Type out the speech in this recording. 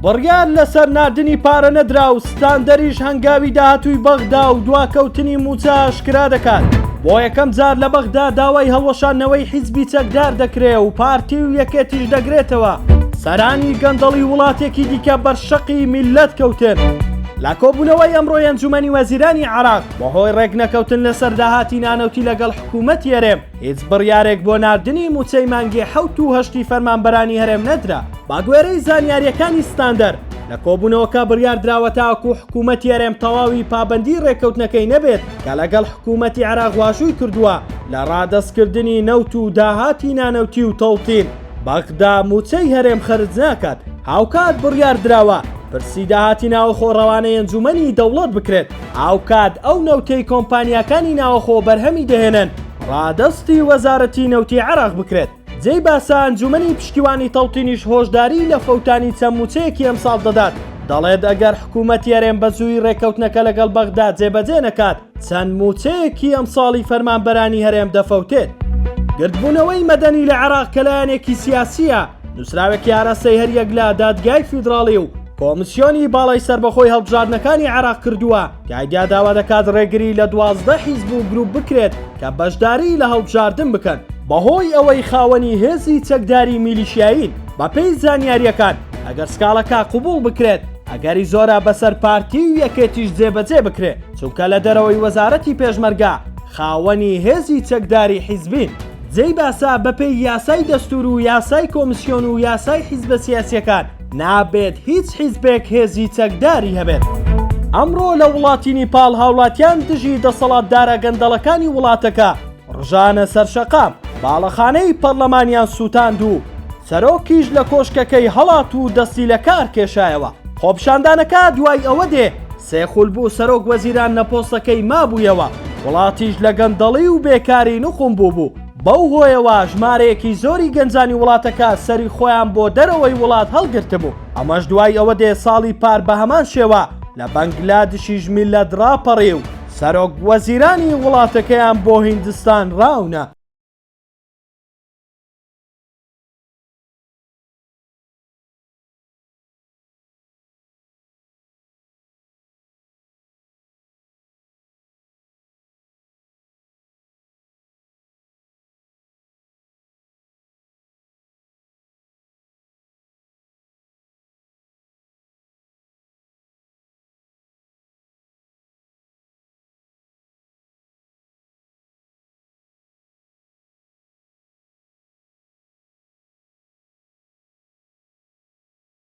بڕیار لەسەر ناردنی پارە نەدرا و ستاندەریش هەنگاوی داهاتووی بەغدا و دواکەوتنی موچە ئاشکرا دەکات. بۆ یەکەم جار لە بەغدا داوای هەڵوەشانەوەی حیزبی چەکدار دەکرێت و پارتی و یەکێتیش دەگرێتەوە. سەرانی گەندەڵی وڵاتێکی دیکە بەرشەقی میلەت کەوتن. لە کۆبوونەوەی ئەمڕۆی ئەنجومەنی وەزیرانی عێراق بەهۆی ڕێک نەکەوتن لەسەر داهاتی نانەوتی لەگەڵ حکوومەتی هەرێم هیچ بڕیارێک بۆ ناردنی موچەی مانگی 7 و 8 فەرمانبەرانی هەرێم نەدرا. باگوێرەی زانیاریەکانی ستاندەر لە کۆبوونەوەکە بڕیار دراوە تاکو حکوومەتی هەرێم تەواوی پابەندی ڕێککەوتنەکەی نەبێت کە لەگەڵ حکوومەتی عێراق واشووی کردووە لە ڕادەستکردنی نەوت و داهاتی نانەوتی و تەڵتین. بەغدا موچەی هەرێم خەرج ناکات. هاوکات بڕیار دراوە پرسی داهاتی ناوەخۆ ڕەوانەی ئەنجومەنی دەوڵەت بکرێت. هاوکات ئەو نەوتەی کۆمپانیاکانی ناوەخۆ بەرهەمی دەهێنن ڕادەستی وەزارەتی نەوتی عێراق بکرێت. جێی باسە ئەنجومەنی پشتیوانی تەڵتینیش هۆشداری لە فەوتانی چەند موچەیەکی ئەمساڵ دەدات. دەڵێت ئەگەر حکوومەتی هەرێم بەزووی ڕێککەوتنەکە لەگەڵ بەغدا جێبەجێ نەکات چەند موچەیەکی ئەمساڵی فەرمانبەرانی هەرێم دەفەوتێت. گردبوونەوەی مەدەنی لە عێراق کە لایەنێکی سیاسیە نووسراوێکی ئاراستەی هەریەک لە دادگای فیدراڵی و کۆمیسیۆنی باڵای سربەخۆی هەڵبژاردنەکانی عێراق کردووە کە ئایدیا داوا دەکات ڕێگری لە 12 حیزب و گروپ بکرێت کە بەشداری لە هەڵبژاردن بکەن بەهۆی ئەوەی خاوەنی هێزی چەکداری میلیشیایین. بەپێی زانیاریەکان ئەگەر سکاڵەکە قوبوڵ بکرێت ئەگەری زۆرە بەسەر پارتی و یەکێتیش جێبەجێ بکرێت چونکە لە دەرەوەی وەزارەتی پێشمەرگا خاوەنی هێزی چەکداری حیزبین. جێی باسا بەپێی یاسای دەستور و یاسای کۆمیسیۆن و یاسای حیزبە سیاسیەکان نابێت هیچ حیزبێک هێزی چەکداری هەبێت. ئەمڕۆ لە وڵاتی نیپاڵ هاوڵاتیان دژی دەسەڵاتدارە گەندەڵەکانی وڵاتەکە ڕژانە سەرشەقام باڵەخانەی پەرلەمانیان سووتاند و سەرۆکیش لە کۆشکەکەی هەڵات و دەستی لە کار کێشایەوە. خۆپشاندانەکە دوای ئەوە دێ سێخول بوو سەرۆک وەزیران نەپۆستەکەی مابوویەوە وڵاتیش لە گەندەڵی و بێکاری نوخم بوو. بەو هۆیەوە ژمارەیەکی زۆری گەنجانی وڵاتەکە سەری خۆیان بۆ دەرەوەی وڵات هەڵگرتبوو. ئەمەش دوای ئەوە دێ ساڵی پار بە هەمان شێوە لە بەنگلادیشیش میلەت ڕاپەڕی و سەرۆک وەزیرانی وڵاتەکەیان بۆ هیندستان ڕاونە.